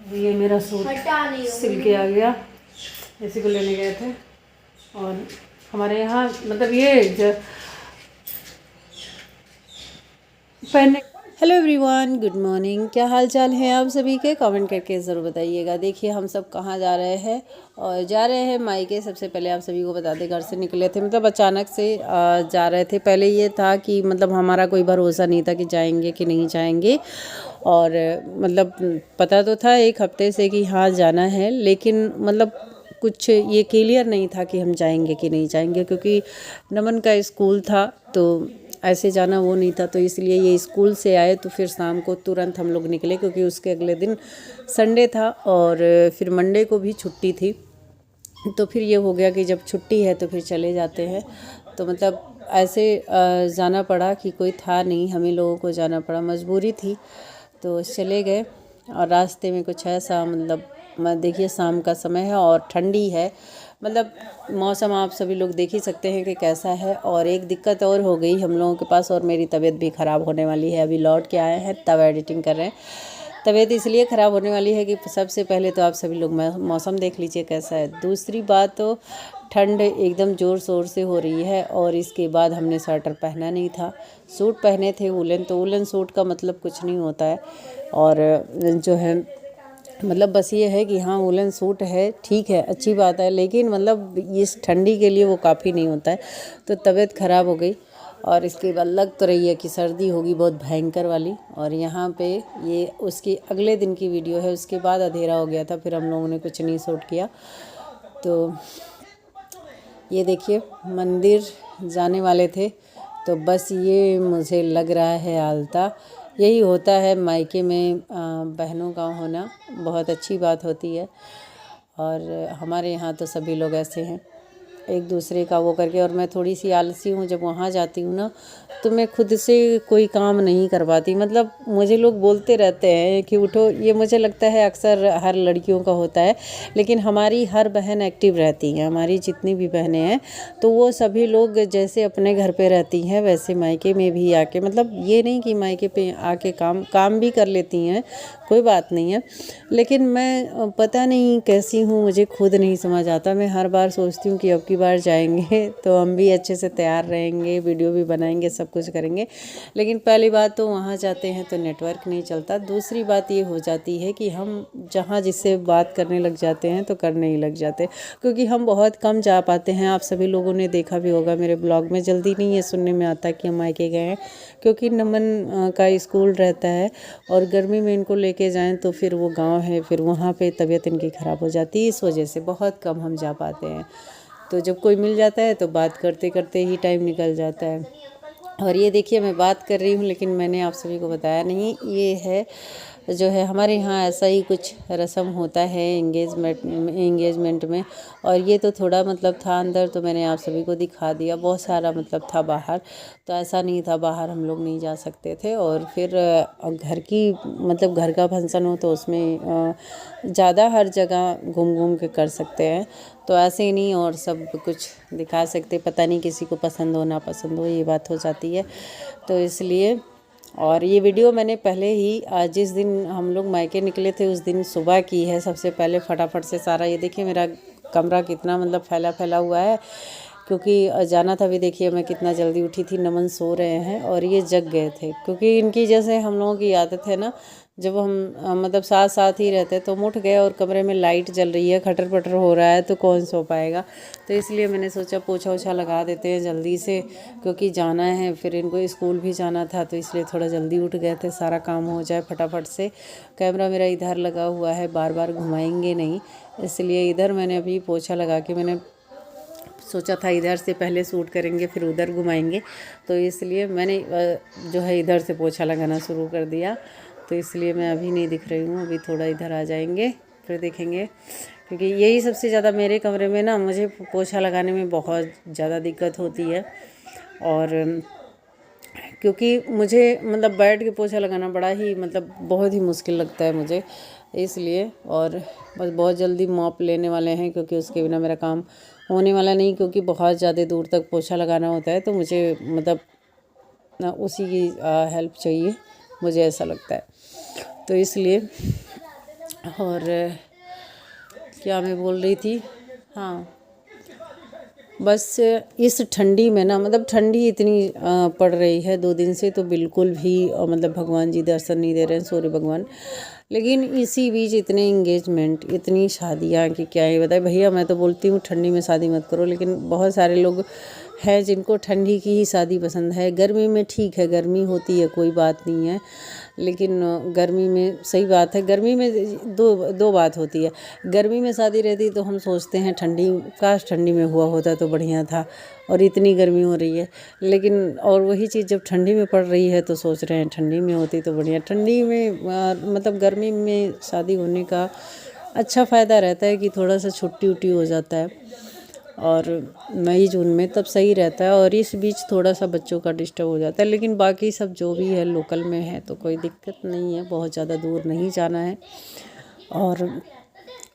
ये मेरा सूट सिल के आ गया, इसी को लेने गए थे। और हमारे यहाँ मतलब ये पहनने। Hello everyone, good morning. क्या हाल चाल है आप सभी के? कमेंट करके ज़रूर बताइएगा। देखिए हम सब कहाँ जा रहे हैं, और जा रहे हैं मायके। सबसे पहले आप सभी को बता दें, घर से निकले थे, मतलब अचानक से जा रहे थे। पहले ये था कि मतलब हमारा कोई भरोसा नहीं था कि जाएंगे कि नहीं जाएंगे, और मतलब पता तो था एक हफ्ते से कि हाँ जाना है, लेकिन मतलब कुछ ये क्लियर नहीं था कि हम जाएंगे कि नहीं जाएंगे, क्योंकि नमन का स्कूल था तो ऐसे जाना वो नहीं था। तो इसलिए ये स्कूल से आए तो फिर शाम को तुरंत हम लोग निकले, क्योंकि उसके अगले दिन संडे था और फिर मंडे को भी छुट्टी थी। तो फिर ये हो गया कि जब छुट्टी है तो फिर चले जाते हैं। तो मतलब ऐसे जाना पड़ा कि कोई था नहीं, हमें लोगों को जाना पड़ा, मजबूरी थी तो चले गए। और रास्ते में कुछ ऐसा मतलब देखिए शाम का समय है और ठंडी है, मतलब मौसम आप सभी लोग देख ही सकते हैं कि कैसा है। और एक दिक्कत और हो गई हम लोगों के पास, और मेरी तबीयत भी ख़राब होने वाली है। अभी लौट के आए हैं तब एडिटिंग कर रहे हैं। तबीयत इसलिए ख़राब होने वाली है कि सबसे पहले तो आप सभी लोग मौसम देख लीजिए कैसा है। दूसरी बात तो ठंड एकदम ज़ोर शोर से हो रही है, और इसके बाद हमने स्वेटर पहना नहीं था, सूट पहने थे वूलन। तो वूलन सूट का मतलब कुछ नहीं होता है, और जो है मतलब बस ये है कि हाँ वूलन सूट है, ठीक है, अच्छी बात है, लेकिन मतलब इस ठंडी के लिए वो काफ़ी नहीं होता है। तो तबीयत ख़राब हो गई, और इसके बाद लग तो रही है कि सर्दी होगी बहुत भयंकर वाली। और यहाँ पे ये उसके अगले दिन की वीडियो है, उसके बाद अंधेरा हो गया था, फिर हम लोगों ने कुछ नहीं शूट किया। तो ये देखिए मंदिर जाने वाले थे, तो बस ये मुझे लग रहा है आलता। यही होता है मायके में बहनों का होना, बहुत अच्छी बात होती है। और हमारे यहाँ तो सभी लोग ऐसे हैं एक दूसरे का वो करके। और मैं थोड़ी सी आलसी हूँ, जब वहाँ जाती हूँ ना तो मैं खुद से कोई काम नहीं करवाती। मतलब मुझे लोग बोलते रहते हैं कि उठो, ये मुझे लगता है अक्सर हर लड़कियों का होता है, लेकिन हमारी हर बहन एक्टिव रहती हैं। हमारी जितनी भी बहनें हैं तो वो सभी लोग जैसे अपने घर पे रहती हैं वैसे मायके में भी आके, मतलब ये नहीं कि मायके पे आके काम भी कर लेती हैं, कोई बात नहीं है, लेकिन मैं पता नहीं कैसी हूँ, मुझे खुद नहीं समझ आता। मैं हर बार सोचती हूँ कि अब की बार जाएंगे तो हम भी अच्छे से तैयार रहेंगे, वीडियो भी बनाएंगे, सब कुछ करेंगे। लेकिन पहली बात तो वहाँ जाते हैं तो नेटवर्क नहीं चलता। दूसरी बात ये हो जाती है कि हम जहाँ जिससे बात करने लग जाते हैं तो करने ही लग जाते हैं, क्योंकि हम बहुत कम जा पाते हैं। आप सभी लोगों ने देखा भी होगा मेरे ब्लॉग में, जल्दी नहीं ये सुनने में आता कि हम मायके गए हैं, क्योंकि नमन का स्कूल रहता है और गर्मी में इनको लेके जाएं तो फिर वो गांव है, फिर वहाँ पे तबीयत इनकी ख़राब हो जाती है। इस वजह से बहुत कम हम जा पाते हैं। तो जब कोई मिल जाता है तो बात करते करते ही टाइम निकल जाता है। और ये देखिए मैं बात कर रही हूँ लेकिन मैंने आप सभी को बताया नहीं, ये है जो है हमारे यहाँ ऐसा ही कुछ रस्म होता है एंगेजमेंट में। और ये तो थोड़ा मतलब था अंदर, तो मैंने आप सभी को दिखा दिया। बहुत सारा मतलब था बाहर, तो ऐसा नहीं था बाहर हम लोग नहीं जा सकते थे। और फिर घर की मतलब घर का फंक्शन हो तो उसमें ज़्यादा हर जगह घूम घूम के कर सकते हैं, तो ऐसे ही नहीं और सब कुछ दिखा सकते। पता नहीं किसी को पसंद हो ना पसंद हो, ये बात हो जाती है, तो इसलिए। और ये वीडियो मैंने पहले ही जिस दिन हम लोग मायके निकले थे उस दिन सुबह की है। सबसे पहले फटाफट से सारा, ये देखिए मेरा कमरा कितना मतलब फैला फैला हुआ है, क्योंकि जाना था। भी देखिए मैं कितना जल्दी उठी थी, नमन सो रहे हैं और ये जग गए थे, क्योंकि इनकी जैसे हम लोगों की आदत है ना, जब हम मतलब साथ साथ ही रहते तो हम उठ गए और कमरे में लाइट जल रही है, खटर पटर हो रहा है, तो कौन सो पाएगा। तो इसलिए मैंने सोचा पोछा ओछा लगा देते हैं जल्दी से, क्योंकि जाना है, फिर इनको स्कूल भी जाना था, तो इसलिए थोड़ा जल्दी उठ गए थे, सारा काम हो जाए फटाफट से। कैमरा मेरा इधर लगा हुआ है, बार बार घुमाएंगे नहीं, इसलिए इधर मैंने अभी पोछा लगा के, मैंने सोचा था इधर से पहले शूट करेंगे फिर उधर घुमाएंगे, तो इसलिए मैंने जो है इधर से पोछा लगाना शुरू कर दिया। तो इसलिए मैं अभी नहीं दिख रही हूँ, अभी थोड़ा इधर आ जाएंगे फिर देखेंगे, क्योंकि यही सबसे ज़्यादा मेरे कमरे में ना मुझे पोछा लगाने में बहुत ज़्यादा दिक्कत होती है। और क्योंकि मुझे मतलब बैठ के पोछा लगाना बड़ा ही मतलब बहुत ही मुश्किल लगता है मुझे, इसलिए। और बस बहुत जल्दी मॉप लेने वाले हैं, क्योंकि उसके बिना मेरा काम होने वाला नहीं, क्योंकि बहुत ज़्यादा दूर तक पोछा लगाना होता है, तो मुझे मतलब उसी की हेल्प चाहिए, मुझे ऐसा लगता है। तो इसलिए और क्या मैं बोल रही थी, हाँ बस इस ठंडी में ना, मतलब ठंडी इतनी पड़ रही है 2 दिन से, तो बिल्कुल भी मतलब भगवान जी दर्शन नहीं दे रहे हैं, सूर्य भगवान। लेकिन इसी बीच इतने इंगेजमेंट, इतनी शादियाँ कि क्या ही बताए भैया। मैं तो बोलती हूँ ठंडी में शादी मत करो, लेकिन बहुत सारे लोग हैं जिनको ठंडी की ही शादी पसंद है। गर्मी में ठीक है, गर्मी होती है, कोई बात नहीं है, लेकिन गर्मी में सही बात है, गर्मी में दो बात होती है। गर्मी में शादी रहती तो हम सोचते हैं ठंडी, काश ठंडी में हुआ होता तो बढ़िया था, और इतनी गर्मी हो रही है। लेकिन और वही चीज़ जब ठंडी में पड़ रही है तो सोच रहे हैं ठंडी में होती तो बढ़िया। ठंडी में मतलब गर्मी में शादी होने का अच्छा फ़ायदा रहता है कि थोड़ा सा छुट्टी उट्टी हो जाता है, और मई जून में तब सही रहता है, और इस बीच थोड़ा सा बच्चों का डिस्टर्ब हो जाता है। लेकिन बाकी सब जो भी है लोकल में है तो कोई दिक्कत नहीं है, बहुत ज़्यादा दूर नहीं जाना है। और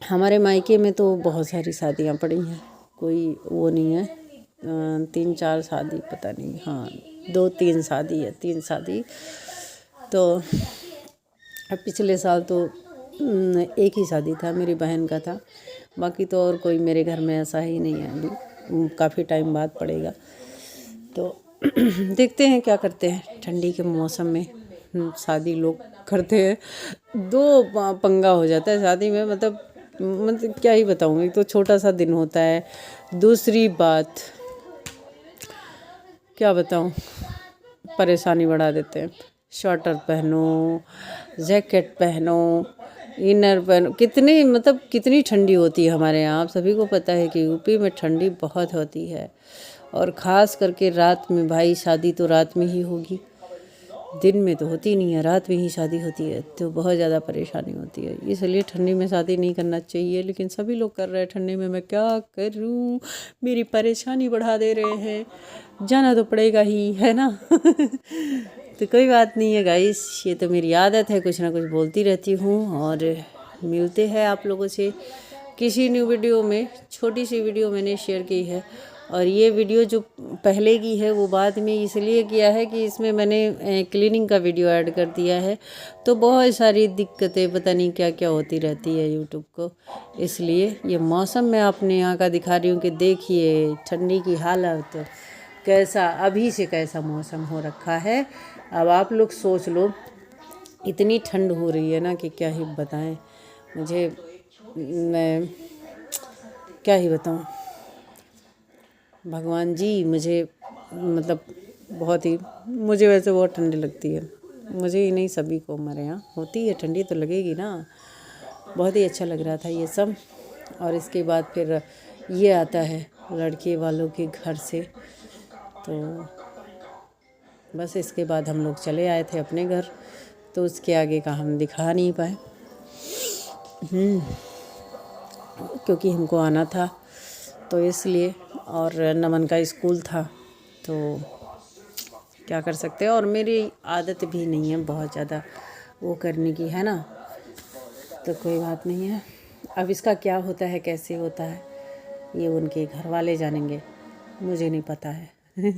हमारे मायके में तो बहुत सारी शादियाँ पड़ी हैं, कोई वो नहीं है। 3-4 शादी, पता नहीं, हाँ 2-3 शादी है, 3 शादी। तो अब पिछले साल तो एक ही शादी था, मेरी बहन का था, बाकी तो और कोई मेरे घर में ऐसा ही नहीं है। अभी काफ़ी टाइम बाद पड़ेगा, तो देखते हैं क्या करते हैं। ठंडी के मौसम में शादी लोग करते हैं, दो पंगा हो जाता है शादी में, मतलब क्या ही बताऊँ। एक तो छोटा सा दिन होता है, दूसरी बात क्या बताऊँ, परेशानी बढ़ा देते हैं। स्वेटर पहनो, जैकेट पहनो, इनर पहनो, कितनी मतलब कितनी ठंडी होती है हमारे यहाँ। आप सभी को पता है कि यूपी में ठंडी बहुत होती है, और ख़ास करके रात में। भाई शादी तो रात में ही होगी, दिन में तो होती नहीं है, रात में ही शादी होती है, तो बहुत ज़्यादा परेशानी होती है। इसलिए ठंडी में शादी नहीं करना चाहिए, लेकिन सभी लोग कर रहे हैं ठंडी में। मैं क्या करूं, मेरी परेशानी बढ़ा दे रहे हैं, जाना तो पड़ेगा ही, है ना। तो कोई बात नहीं है गाइस, ये तो मेरी आदत है, कुछ ना कुछ बोलती रहती हूँ। और मिलते हैं आप लोगों से किसी न्यू वीडियो में। छोटी सी वीडियो मैंने शेयर की है, और ये वीडियो जो पहले की है वो बाद में इसलिए किया है कि इसमें मैंने क्लीनिंग का वीडियो ऐड कर दिया है, तो बहुत सारी दिक्कतें पता नहीं क्या क्या होती रहती है यूट्यूब को। इसलिए ये मौसम मैं अपने यहाँ का दिखा रही हूँ कि देखिए ठंडी की हालत कैसा, अभी से कैसा मौसम हो रखा है। अब आप लोग सोच लो, इतनी ठंड हो रही है ना कि क्या ही बताएं मुझे, मैं क्या ही बताऊं। भगवान जी मुझे, मतलब बहुत ही, मुझे वैसे बहुत ठंडी लगती है, मुझे ही नहीं सभी को, हमारे यहाँ होती है ठंडी तो लगेगी ना। बहुत ही अच्छा लग रहा था ये सब। और इसके बाद फिर ये आता है लड़के वालों के घर से, तो बस इसके बाद हम लोग चले आए थे अपने घर, तो उसके आगे का हम दिखा नहीं पाए, क्योंकि हमको आना था तो इसलिए। और नमन का स्कूल था, तो क्या कर सकते हैं। और मेरी आदत भी नहीं है बहुत ज़्यादा वो करने की, है ना, तो कोई बात नहीं है। अब इसका क्या होता है, कैसे होता है, ये उनके घर वाले जानेंगे, मुझे नहीं पता है।